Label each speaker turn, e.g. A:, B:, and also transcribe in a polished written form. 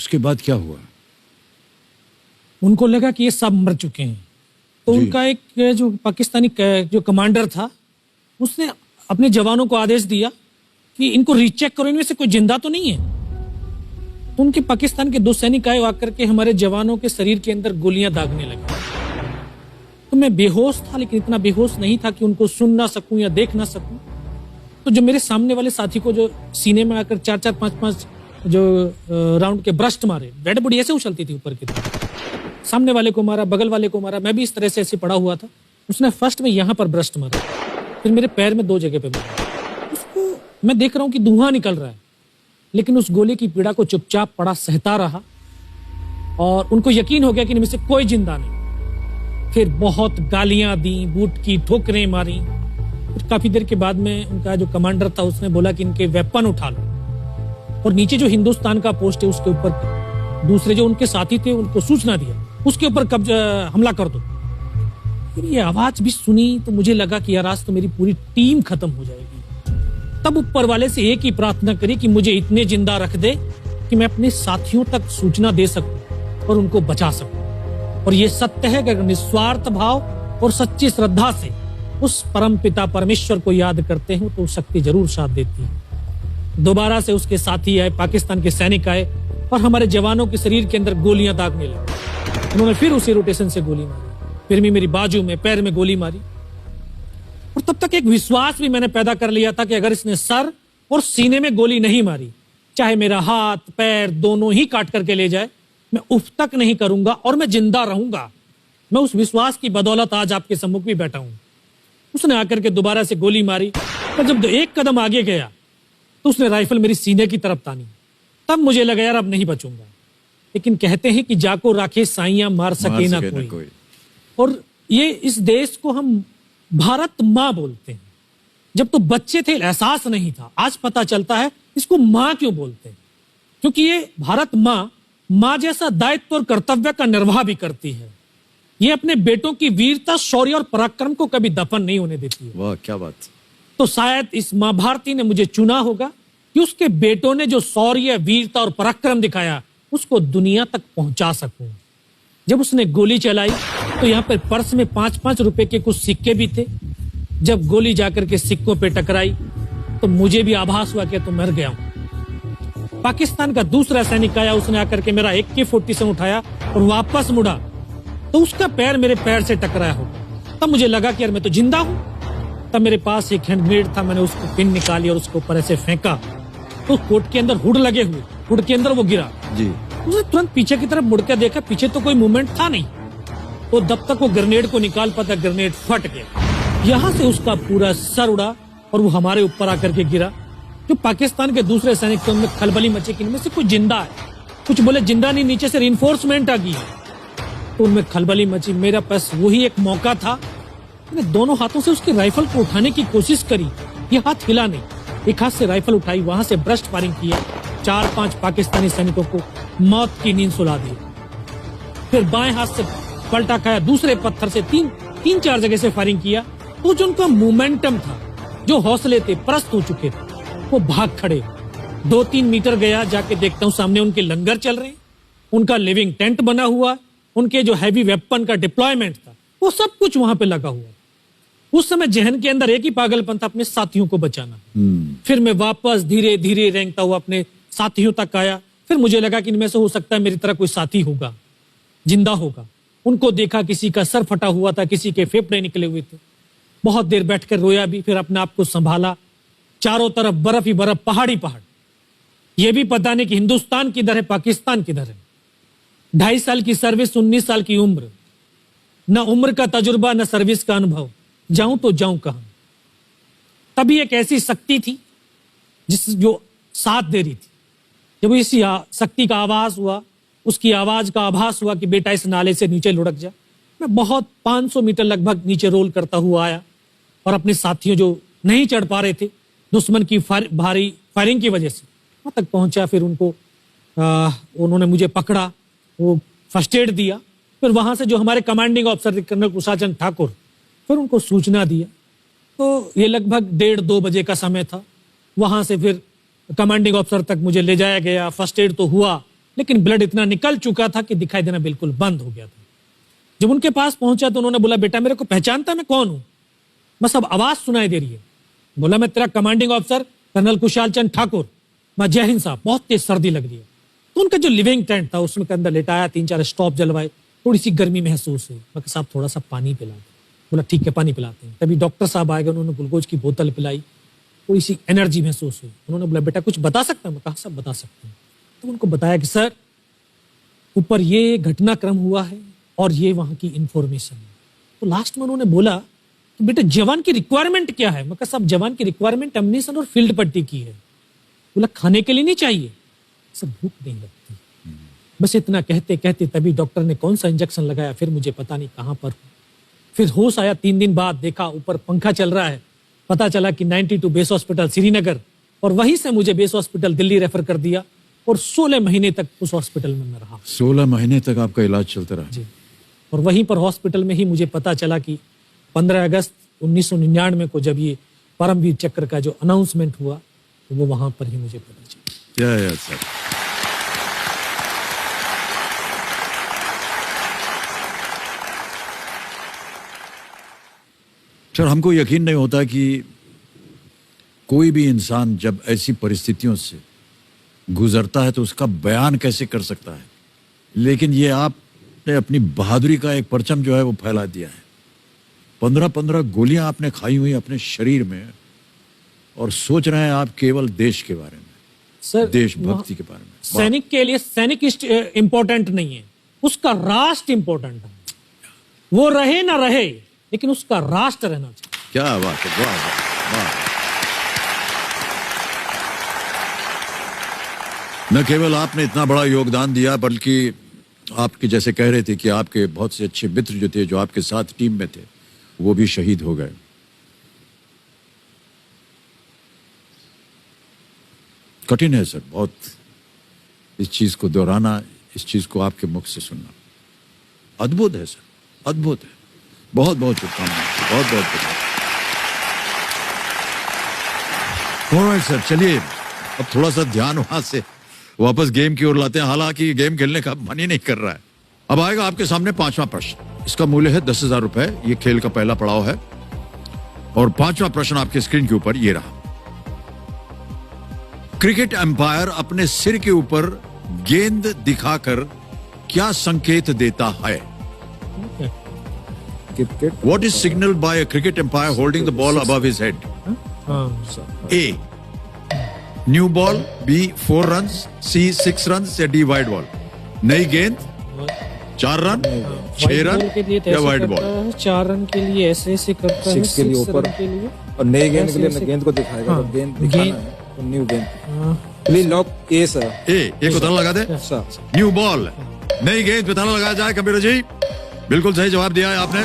A: उसके बाद क्या हुआ?
B: उनको लगा कि ये सब मर चुके हैं, तो उनका एक जो पाकिस्तानी जो कमांडर था उसने अपने जवानों को आदेश दिया कि इनको रीचेक करो, इनमें से कोई जिंदा तो नहीं है। तो उनके पाकिस्तान के 2 सैनिक आए, आकर के हमारे जवानों के शरीर के अंदर गोलियां दागने लगे। तो मैं बेहोश था, लेकिन इतना बेहोश नहीं था कि उनको सुन ना सकूं या देख ना सकूं। तो जो मेरे सामने वाले साथी को जो सीने में आकर 4-4, 5-5 जो राउंड के ब्रस्ट मारे, डेड बॉडी ऐसे उछलती थी ऊपर की तरफ, सामने वाले को मारा, बगल वाले को मारा, मैं भी इस तरह से ऐसे पड़ा हुआ था। उसने फर्स्ट में यहाँ पर ब्रस्ट मारा, फिर मेरे पैर में 2 जगह पे मारा। उसको मैं देख रहा हूँ कि धुआं निकल रहा है, लेकिन उस गोली की पीड़ा को चुपचाप पड़ा सहता रहा और उनको यकीन हो गया कि इनमें से कोई जिंदा नहीं। फिर बहुत गालियां दी, बूट की ठोकरें मारी। फिर काफी देर के बाद में उनका जो कमांडर था उसने बोला कि इनके वेपन उठा लो, और नीचे जो हिंदुस्तान का पोस्ट है उसके ऊपर दूसरे जो उनके साथी थे उनको सूचना दिया, उसके ऊपर कब्जा हमला कर दो। फिर ये आवाज भी सुनी तो मुझे लगा कि यार आज तो मेरी पूरी टीम खत्म हो जाएगी। तब ऊपर वाले से एक ही प्रार्थना करी कि मुझे इतने जिंदा रख दे कि मैं अपने साथियों तक सूचना दे सकूं और उनको बचा सकूं। और ये सत्य है कि अगर निस्वार्थ भाव और सच्ची श्रद्धा से उस परम पिता परमेश्वर को याद करते हो तो शक्ति जरूर साथ देती है। दोबारा से उसके साथी आए, पाकिस्तान के सैनिक आए और हमारे जवानों के शरीर के अंदर गोलियां दागने लगे। उन्होंने फिर उसी रोटेशन से गोली मारी, फिर भी मेरी बाजू में, पैर में गोली मारी। और तब तक एक विश्वास भी मैंने पैदा कर लिया था कि अगर इसने सर और सीने में गोली नहीं मारी, चाहे मेरा हाथ पैर दोनों ही काट करके ले जाए, मैं उफ तक नहीं करूंगा और मैं जिंदा रहूंगा। मैं उस विश्वास की बदौलत आज आपके सम्मुख भी बैठा हूं। उसने आकर के दोबारा से गोली मारी, पर जब 1 कदम आगे गया तो उसने राइफल मेरी सीने की तरफ तानी। तब मुझे लगा यार अब नहीं बचूंगा। लेकिन कहते हैं कि जाको राखे साइयां मार सके ना कोई। और ये इस देश को हम भारत माँ बोलते हैं। जब तो बच्चे थे एहसास नहीं था, आज पता चलता है इसको माँ क्यों बोलते हैं, क्योंकि ये भारत माँ जैसा दायित्व और कर्तव्य का निर्वाह भी करती है। ये अपने बेटों की वीरता, शौर्य और पराक्रम को कभी दफन नहीं होने देती है।
A: वाह क्या बात।
B: तो शायद इस माँ भारती ने मुझे चुना होगा कि उसके बेटों ने जो शौर्य, वीरता और पराक्रम दिखाया उसको दुनिया तक पहुंचा सकूं। जब उसने गोली चलाई तो यहाँ पर पर्स में 5-5 रुपए के कुछ सिक्के भी थे। जब गोली जाकर के सिक्कों पे टकराई तो मुझे भी आभास हुआ कि तो मर गया हूं। पाकिस्तान का दूसरा सैनिक आया, उसने आकर के मेरा AK-47 उठाया और वापस मुड़ा तो उसका पैर मेरे पैर से टकराया होगा। तब मुझे लगा कि यार मैं तो जिंदा हूं। तब मेरे पास एक हैंड ग्रेनेड था, मैंने उसको पिन निकाली और उसके ऊपर ऐसे फेंका तो कोट के अंदर हुड लगे हुए, हुड के अंदर वो गिरा
A: जी।
B: उसने तुरंत पीछे की तरफ मुड़ के देखा, पीछे तो कोई मूवमेंट था नहीं। तो जब तक वो ग्रेनेड को निकाल पाता ग्रेनेड फट गया। यहाँ से उसका पूरा सर उड़ा और वो हमारे ऊपर आकर के गिरा। जो पाकिस्तान के दूसरे सैनिक थे उनमें खलबली मची कि इनमें से कोई जिंदा है, कुछ बोले जिंदा नहीं, नीचे से रिइंफोर्समेंट आ गई है। तो उनमें खलबली मची। मेरा पास वही एक मौका था, मैंने दोनों हाथों से उसकी राइफल को उठाने की कोशिश करी, ये हाथ हिला नहीं। एक हाथ से राइफल उठाई, वहां से ब्रस्ट फायरिंग किया, 4-5 पाकिस्तानी सैनिकों को मौत की नींद सुला दी। फिर बाएं हाथ से पलटा खाया, दूसरे पत्थर से 3-4 जगह से फायरिंग किया। तो जो उनका मोमेंटम था, जो हौसले थे, परस्त हो चुके थे, वो भाग खड़े। 2-3 मीटर गया, जाके देखता हूँ सामने उनके लंगर चल रहे हैं, उनका लिविंग टेंट बना हुआ, उनके जो हैवी वेपन का डिप्लॉयमेंट था वो सब कुछ वहां पे लगा हुआ। उस समय जहन के अंदर एक ही पागलपन था, अपने साथियों को बचाना। फिर मैं वापस धीरे धीरे रेंगता हुआ अपने साथियों तक आया। फिर मुझे लगा कि इनमें से हो सकता है मेरी तरह कोई साथी होगा, जिंदा होगा। उनको देखा, किसी का सर फटा हुआ था, किसी के फेफड़े निकले हुए थे। बहुत देर बैठकर रोया भी, फिर अपने आप को संभाला। चारों तरफ बर्फ ही बर्फ, पहाड़ी पहाड़। यह भी पता नहीं कि हिंदुस्तान किधर है, पाकिस्तान किधर है। 2.5 साल की सर्विस, 19 साल की उम्र, न उम्र का तजुर्बा न सर्विस का अनुभव, जाऊं तो जाऊं कहां। तभी एक ऐसी शक्ति थी जो साथ दे रही थी। जब इसी शक्ति का आवाज हुआ, उसकी आवाज का आभास हुआ कि बेटा इस नाले से नीचे लुढ़क जा, मैं बहुत 500 मीटर लगभग नीचे रोल करता हुआ आया और अपने साथियों जो नहीं चढ़ पा रहे थे दुश्मन की भारी फायरिंग की वजह से, वहां तक पहुंचा। फिर उन्होंने मुझे पकड़ा, वो फर्स्ट एड दिया। फिर वहां से जो हमारे कमांडिंग ऑफिसर कर्नल कुशाचंद ठाकुर, फिर उनको सूचना दिया। तो ये लगभग 1:30-2 बजे का समय था। वहां से फिर कमांडिंग ऑफिसर तक मुझे ले जाया गया, फर्स्ट एड तो हुआ। लेकिन ब्लड इतना निकल चुका था कि दिखाई देना बिल्कुल बंद हो गया था। जब उनके पास पहुंचा तो उन्होंने बोला, बेटा मेरे को पहचानता मैं कौन हूं? बस अब आवाज सुनाई दे रही है। बोला, मैं तेरा commanding officer colonel Kushal Chand Thakur. मैं, जय हिंद साहब। बहुत तेज सर्दी लग रही है। तो उनका जो लिविंग टेंट था उसमें के अंदर लेटाया, 3-4 स्टॉप जलवाए, थोड़ी सी गर्मी महसूस हुई। मैं, साहब थोड़ा सा पानी पिला दो। बोला, ठीक है पानी पिलाते हैं। तभी डॉक्टर साहब आए गए, उन्होंने ग्लूकोज की बोतल पिलाई, थोड़ी सी एनर्जी महसूस हुई। उन्होंने बोला, बेटा कुछ बता सकता हूं? मैं कहा, सब बता सकते हैं। तो उनको बताया कि सर ऊपर ये घटनाक्रम हुआ है और ये वहां की इंफॉर्मेशन है। तो लास्ट में उन्होंने बोला, तो बेटा जवान की रिक्वायरमेंट क्या है? मैं कहा, साहब जवान की रिक्वायरमेंट एम्युनिशन और फील्ड पट्टी की है। बोला, खाने के लिए नहीं चाहिए? सर भूख नहीं लगती। बस इतना कहते कहते तभी डॉक्टर ने कौन सा इंजेक्शन लगाया, फिर मुझे पता नहीं कहां पर। फिर होश आया 3 दिन बाद, देखा ऊपर पंखा चल रहा है। पता चला कि 92 बेस हॉस्पिटल श्रीनगर, और वहीं से मुझे बेस हॉस्पिटल दिल्ली रेफर कर दिया और 16 महीने तक उस हॉस्पिटल में मैं रहा।
A: 16 महीने तक आपका इलाज चलता रहा?
B: जी। और वहीं पर हॉस्पिटल में ही मुझे पता चला कि 15 अगस्त 1999 को जब ये परमवीर चक्र का जो अनाउंसमेंट हुआ, तो वो वहां पर ही मुझे पता चला।
A: या सर। सर हमको यकीन नहीं होता कि कोई भी इंसान जब ऐसी परिस्थितियों से गुजरता है तो उसका बयान कैसे कर सकता है, लेकिन ये आपने अपनी बहादुरी का एक परचम जो है वो फैला दिया है। 15-15 गोलियां आपने खाई हुई अपने शरीर में, और सोच रहे हैं आप केवल देश के बारे में,
B: सर
A: देशभक्ति के बारे में।
B: सैनिक के लिए सैनिक इंपॉर्टेंट नहीं है, उसका राष्ट्र इंपॉर्टेंट है। वो रहे ना रहे, लेकिन उसका राष्ट्र रहना चाहिए।
A: क्या बात है, वाह वाह वाह। न केवल आपने इतना बड़ा योगदान दिया, बल्कि आपके जैसे कह रहे थे कि आपके बहुत से अच्छे मित्र जो थे, जो आपके साथ टीम में थे, वो भी शहीद हो गए। कठिन है सर बहुत इस चीज को दोहराना, इस चीज को आपके मुख से सुनना। अद्भुत है सर, अद्भुत है। बहुत बहुत शुभकामनाएं, बहुत बहुत शुभकामनाएं। सर चलिए अब थोड़ा सा ध्यान वहां से वापस गेम की ओर लाते हैं। हालांकि गेम खेलने का मन ही नहीं कर रहा है। अब आएगा आपके सामने 5वां प्रश्न। इसका मूल्य है 10,000 रुपए। ये खेल का पहला पड़ाव है, और 5वां प्रश्न आपके स्क्रीन के ऊपर ये रहा। क्रिकेट एम्पायर अपने सिर के ऊपर गेंद दिखाकर क्या संकेत देता है? What is signaled by a cricket umpire holding the ball above his head? A. New ball. B. 4 runs. C. 6 runs. या D. Wide ball. नई गेंद, 4 रन, 6 रन या वाइड बॉल?
B: 4 रन के लिए ऐसे ऐसे करता है,
C: 6 के लिए ऊपर, और नई गेंद के लिए गेंद को दिखाएगा। गेंद दिखाना है तो न्यू गेंद। Please lock a sir.
A: A को ताला लगा दे। न्यू बॉल, नई गेंद पे ताला लगाया जाए। कंप्यूटर जी बिल्कुल सही जवाब दिया है आपने।